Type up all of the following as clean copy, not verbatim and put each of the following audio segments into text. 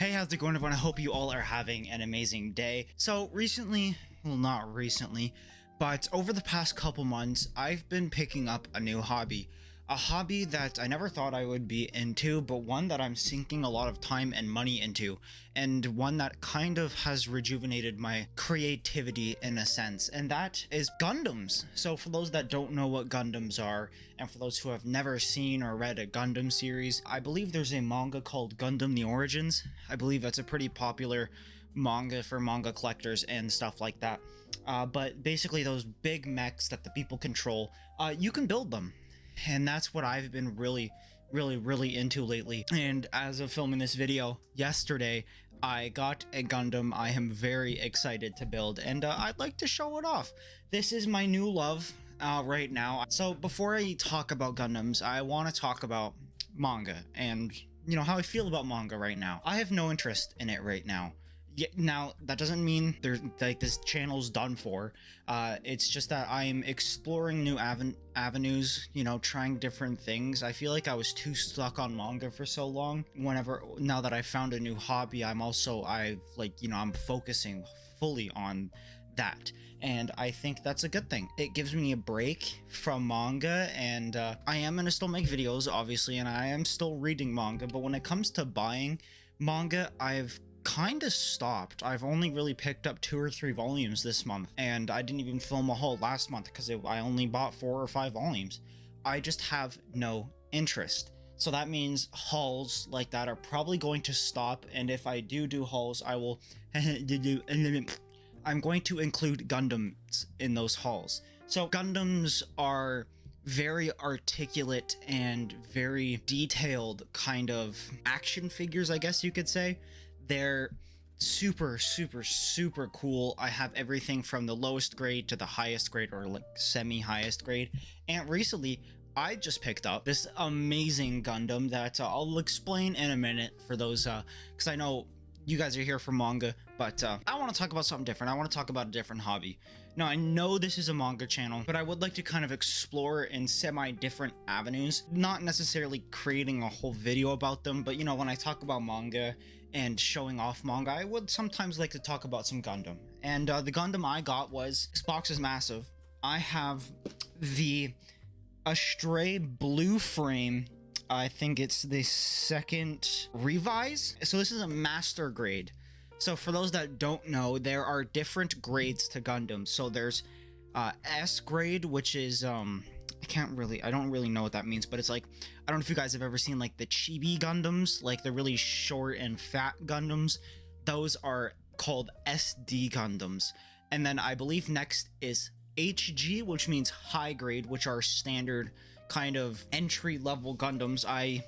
Hey, how's it going, everyone? I hope you all are having an amazing day. So recently, well, not recently, but over the past couple months, I've been picking up a new hobby. A hobby that I never thought I would be into, but one that I'm sinking a lot of time and money into, and one that kind of has rejuvenated my creativity in a sense, and that is Gundams. So for those that don't know what Gundams are, and for those who have never seen or read a Gundam series, I believe there's a manga called Gundam The Origins. I believe that's a pretty popular manga for manga collectors and stuff like that. But basically those big mechs that the people control, you can build them. And that's what I've been really into lately. And as of filming this video yesterday, I got a Gundam I am very excited to build, and I'd like to show it off. This is my new love right now. So before I talk about Gundams, I want to talk about manga and, you know, how I feel about manga right now. I have no interest in it right now. Now, that doesn't mean there's like this channel's done for. It's just that I'm exploring new avenues, you know, trying different things. I feel like I was too stuck on manga for so long. Now that I found a new hobby, I'm focusing fully on that. And I think that's a good thing. It gives me a break from manga, and I am gonna still make videos, obviously, and I am still reading manga, but when it comes to buying manga, I've kind of stopped. I've only really picked up 2 or 3 volumes this month, and I didn't even film a haul last month because I only bought 4 or 5 volumes. I just have no interest. So that means hauls like that are probably going to stop, and if I do hauls, I will I'm going to include Gundams in those hauls. So Gundams are very articulate and very detailed kind of action figures, I guess you could say. They're super cool. I have everything from the lowest grade to the highest grade, or like semi-highest grade. And recently, I just picked up this amazing Gundam that I'll explain in a minute for those, because I know you guys are here for manga, but I want to talk about something different. I want to talk about a different hobby. Now, I know this is a manga channel, but I would like to kind of explore in semi-different avenues, not necessarily creating a whole video about them, but you know, when I talk about manga and showing off manga, I would sometimes like to talk about some Gundam. And the Gundam I got this box is massive. I have the Astray Blue frame. I think it's the second revise. So this is a master grade. So for those that don't know, there are different grades to Gundam. So there's S grade, which is I don't really know what that means, but it's like, I don't know if you guys have ever seen like the chibi Gundams, like the really short and fat Gundams. Those are called SD Gundams. And then I believe next is HG, which means high grade, which are standard kind of entry-level Gundams. I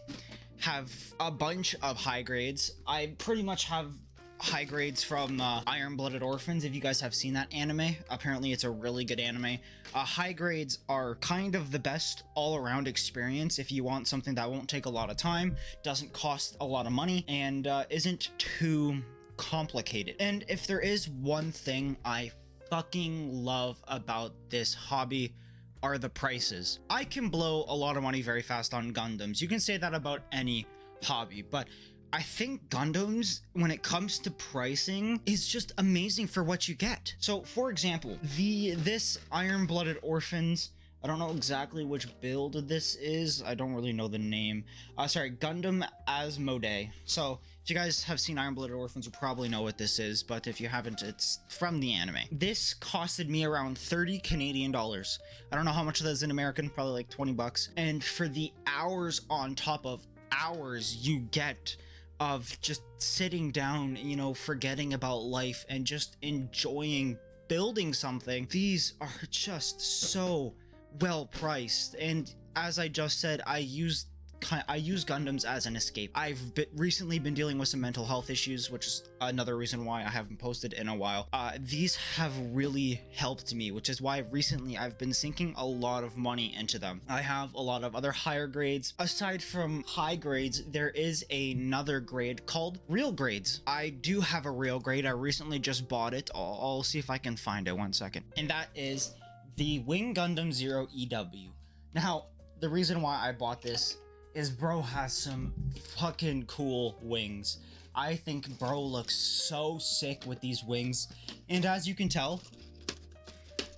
have a bunch of high grades. I pretty much have high grades from Iron-Blooded Orphans. If you guys have seen that anime, apparently it's a really good anime. High grades are kind of the best all-around experience if you want something that won't take a lot of time, doesn't cost a lot of money, and isn't too complicated. And if there is one thing I fucking love about this hobby, are the prices. I can blow a lot of money very fast on Gundams. You can say that about any hobby, but I think Gundams, when it comes to pricing, is just amazing for what you get. So for example, this Iron-Blooded Orphans, I don't know exactly which build this is. I don't really know the name. Gundam Asmodee. So if you guys have seen Iron-Blooded Orphans, you probably know what this is, but if you haven't, it's from the anime. This costed me around 30 Canadian dollars. I don't know how much that is in American, probably like 20 bucks. And for the hours on top of hours you get of just sitting down, you know, forgetting about life and just enjoying building something, these are just so well priced. And as I just said, I use Gundams as an escape. I've recently been dealing with some mental health issues, which is another reason why I haven't posted in a while. These have really helped me, which is why recently I've been sinking a lot of money into them. I have a lot of other higher grades. Aside from high grades, there is another grade called real grades. I do have a real grade. I recently just bought it. I'll see if I can find it, one second. And that is the Wing Gundam Zero EW. Now, the reason why I bought this is bro has some fucking cool wings. I think bro looks so sick with these wings. And as you can tell,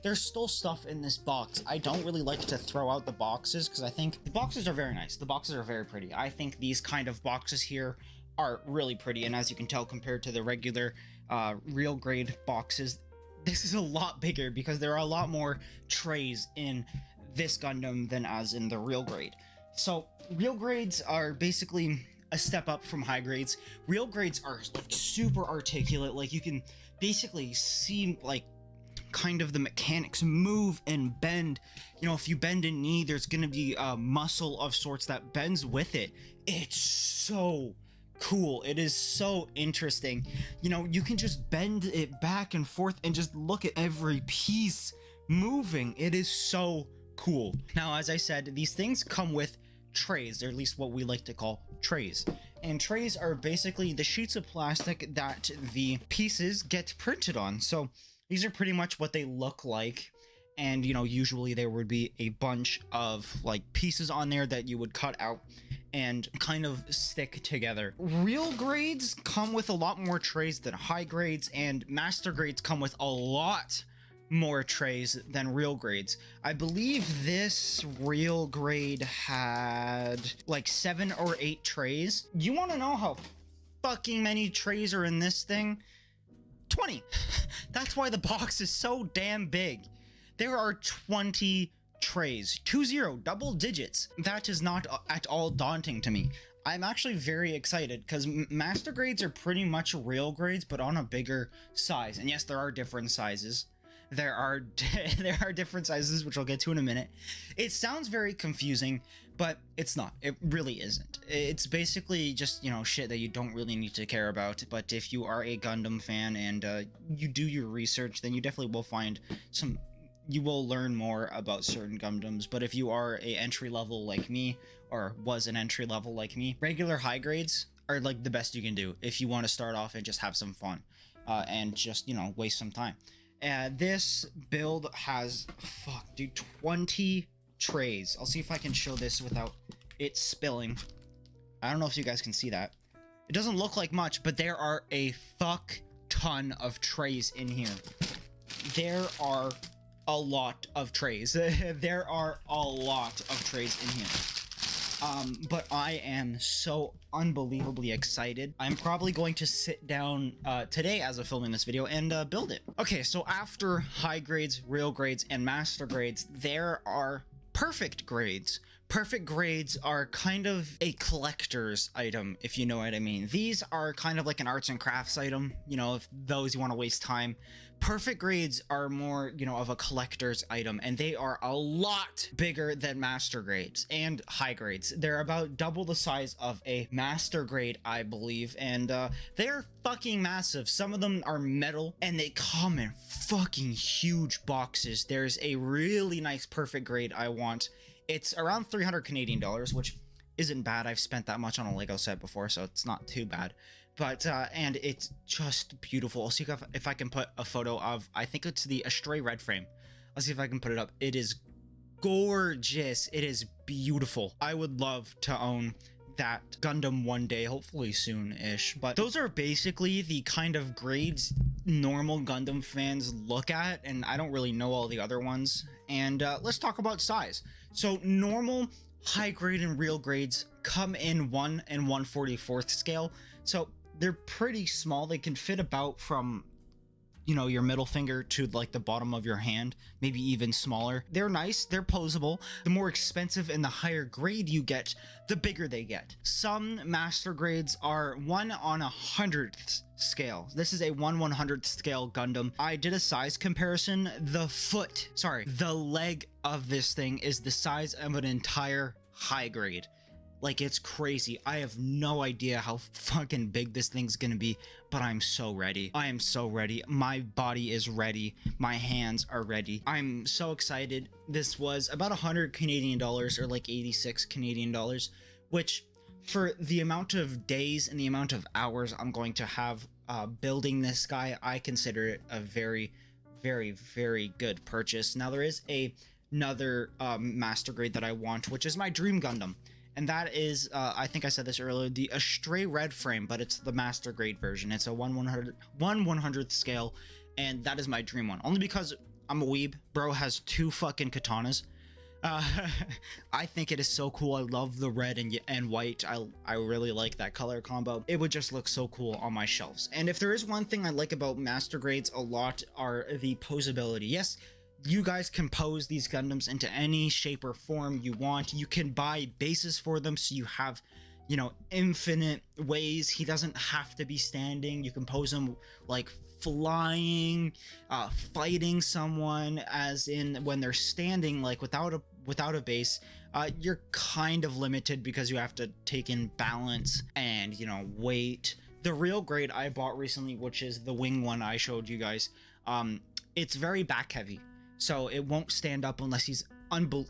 there's still stuff in this box. I don't really like to throw out the boxes because I think the boxes are very nice. The boxes are very pretty. I think these kind of boxes here are really pretty. And as you can tell, compared to the regular real grade boxes, this is a lot bigger because there are a lot more trays in this Gundam than as in the real grade. So real grades are basically a step up from high grades. Real grades are like super articulate. Like you can basically see like kind of the mechanics move and bend. You know, if you bend a knee, there's gonna be a muscle of sorts that bends with it. It's so cool. It is so interesting. You know, you can just bend it back and forth and just look at every piece moving. It is so cool. Now, as I said, these things come with trays, or at least what we like to call trays. And trays are basically the sheets of plastic that the pieces get printed on. So these are pretty much what they look like. And, you know, usually there would be a bunch of like pieces on there that you would cut out and kind of stick together. Real grades come with a lot more trays than high grades, and master grades come with a lot more trays than real grades. I believe this real grade had like 7 or 8 trays. You want to know how fucking many trays are in this thing? 20. That's why the box is so damn big. There are 20 trays, 20, double digits. That is not at all daunting to me. I'm actually very excited because master grades are pretty much real grades, but on a bigger size. And yes, there are different sizes. There are different sizes, which I'll get to in a minute. It sounds very confusing, but it's not. It really isn't. It's basically just, you know, shit that you don't really need to care about. But if you are a Gundam fan and you do your research, then you definitely will find some. You will learn more about certain Gundams. But if you are a entry level like me, or was an entry level like me, regular high grades are like the best you can do if you want to start off and just have some fun and just, you know, waste some time. This build has, 20 trays. I'll see if I can show this without it spilling. I don't know if you guys can see that. It doesn't look like much, but there are a fuck ton of trays in here. There are a lot of trays. There are a lot of trays in here. But I am so unbelievably excited. I'm probably going to sit down today as of filming this video and build it. Okay, so after high grades, real grades, and master grades, there are perfect grades. Perfect grades are kind of a collector's item, if you know what I mean. These are kind of like an arts and crafts item, you know, if those you want to waste time. Perfect grades are more, you know, of a collector's item, and they are a lot bigger than master grades and high grades. They're about double the size of a master grade, I believe, and they're fucking massive. Some of them are metal, and they come in fucking huge boxes. There's a really nice perfect grade I want. It's around 300 Canadian dollars, which isn't bad. I've spent that much on a Lego set before, so it's not too bad. But, and it's just beautiful. I'll see if I can put a photo of, I think it's the Astray Red frame. I'll see if I can put it up. It is gorgeous. It is beautiful. I would love to own that Gundam one day, hopefully soon-ish. But those are basically the kind of grades normal Gundam fans look at, and I don't really know all the other ones. And let's talk about size. So normal, high grade, and real grades come in 1 and 1/44 scale. So they're pretty small. They can fit about from, you know, your middle finger to like the bottom of your hand, maybe even smaller. They're nice, they're posable. The more expensive and the higher grade you get, the bigger they get. Some master grades are 1/100th scale. This is a 1/100th scale Gundam. I did a size comparison. The leg of this thing is the size of an entire high grade. Like, it's crazy. I have no idea how fucking big this thing's gonna be, but I'm so ready. I am so ready. My body is ready. My hands are ready. I'm so excited. This was about 100 Canadian dollars, or like 86 Canadian dollars, which for the amount of days and the amount of hours I'm going to have building this guy, I consider it a very, very, very good purchase. Now, there is another master grade that I want, which is my dream Gundam. and that is, I think I said this earlier, the Astray Red frame, but it's the master grade version. It's a 1/100th scale, and that is my dream one. Only because I'm a weeb. Bro has 2 fucking katanas. Uh, I think it is so cool. I love the red and white. I really like that color combo. It would just look so cool on my shelves. And if there is one thing I like about master grades a lot, are the posability. Yes, you guys can pose these Gundams into any shape or form you want. You can buy bases for them, so you have, you know, infinite ways. He doesn't have to be standing. You can pose him like flying, fighting someone, as in when they're standing, like without a base. You're kind of limited because you have to take in balance and, you know, weight. The real grade I bought recently, which is the wing one I showed you guys, it's very back heavy, so it won't stand up unless he's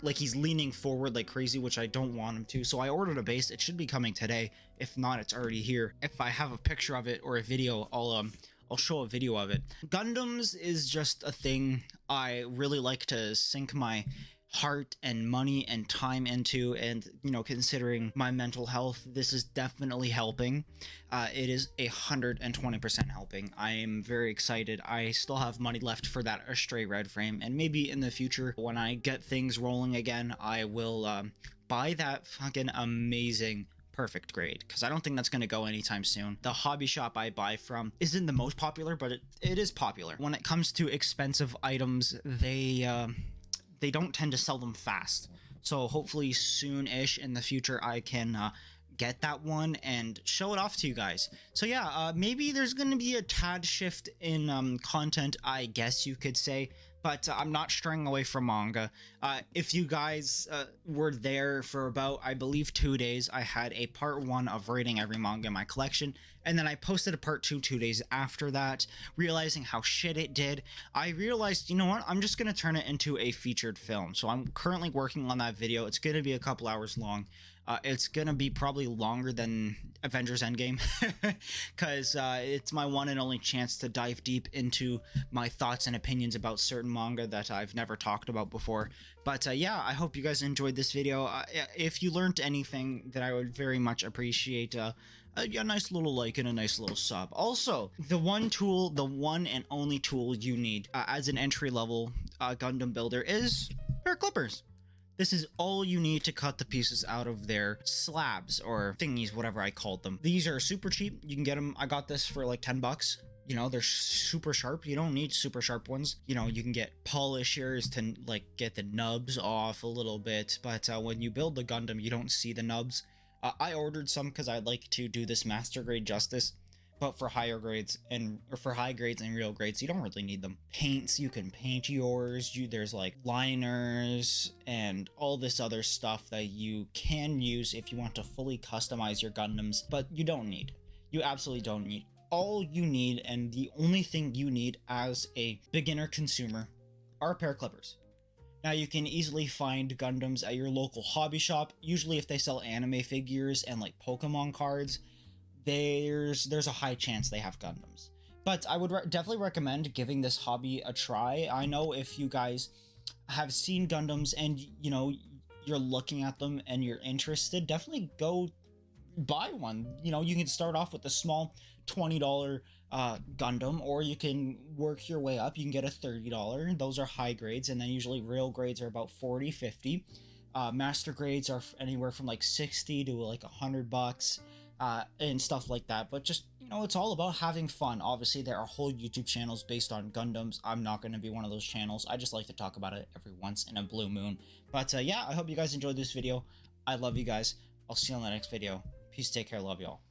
like he's leaning forward like crazy, which I don't want him to. So I ordered a base. It should be coming today. If not, it's already here. If I have a picture of it or a video, I'll show a video of it. Gundams is just a thing I really like to sink my heart and money and time into, and, you know, considering my mental health, this is definitely helping. It is 120% helping. I am very excited. I still have money left for that Astray Red frame, and maybe in the future when I get things rolling again, I will buy that fucking amazing perfect grade, because I don't think that's going to go anytime soon. The hobby shop I buy from isn't the most popular, but it is popular. When it comes to expensive items, they don't tend to sell them fast. So hopefully soon-ish in the future I can get that one and show it off to you guys. So yeah, maybe there's going to be a tad shift in content, I guess you could say, but I'm not straying away from manga. If you guys were there for about, I believe, 2 days, I had a part 1 of rating every manga in my collection, and then I posted a part 2 2 days after that, realizing how shit it did. I realized, you know what, I'm just gonna turn it into a featured film. So I'm currently working on that video. It's gonna be a couple hours long. It's gonna be probably longer than Avengers Endgame, because it's my one and only chance to dive deep into my thoughts and opinions about certain manga that I've never talked about before. But yeah, I hope you guys enjoyed this video. If you learned anything, then I would very much appreciate a nice little like and a nice little sub. Also, the one and only tool you need as an entry-level Gundam builder is pair of clippers. This is all you need to cut the pieces out of their slabs or thingies, whatever I called them. These are super cheap. You can get them. I got this for like 10 bucks. You know, they're super sharp. You don't need super sharp ones. You know, you can get polishers to like get the nubs off a little bit. But when you build the Gundam, you don't see the nubs. I ordered some because I'd like to do this master grade justice. But for higher grades or for high grades and real grades, you don't really need them. Paints, you can paint yours. There's like liners and all this other stuff that you can use if you want to fully customize your Gundams, but you don't need. You absolutely don't need. All you need, and the only thing you need as a beginner consumer, are a pair of clippers. Now, you can easily find Gundams at your local hobby shop. Usually if they sell anime figures and like Pokemon cards, there's a high chance they have Gundams. But I would definitely recommend giving this hobby a try. I know if you guys have seen Gundams and, you know, you're looking at them and you're interested, definitely go buy one. You know, you can start off with a small $20 Gundam, or you can work your way up. You can get a $30. Those are high grades, and then usually real grades are about 40, 50. Master grades are anywhere from like 60 to like $100. And stuff like that. But just, you know, it's all about having fun. Obviously, there are whole YouTube channels based on Gundams. I'm not going to be one of those channels. I just like to talk about it every once in a blue moon. But yeah, I hope you guys enjoyed this video. I love you guys. I'll see you on the next video. Peace, take care, love y'all.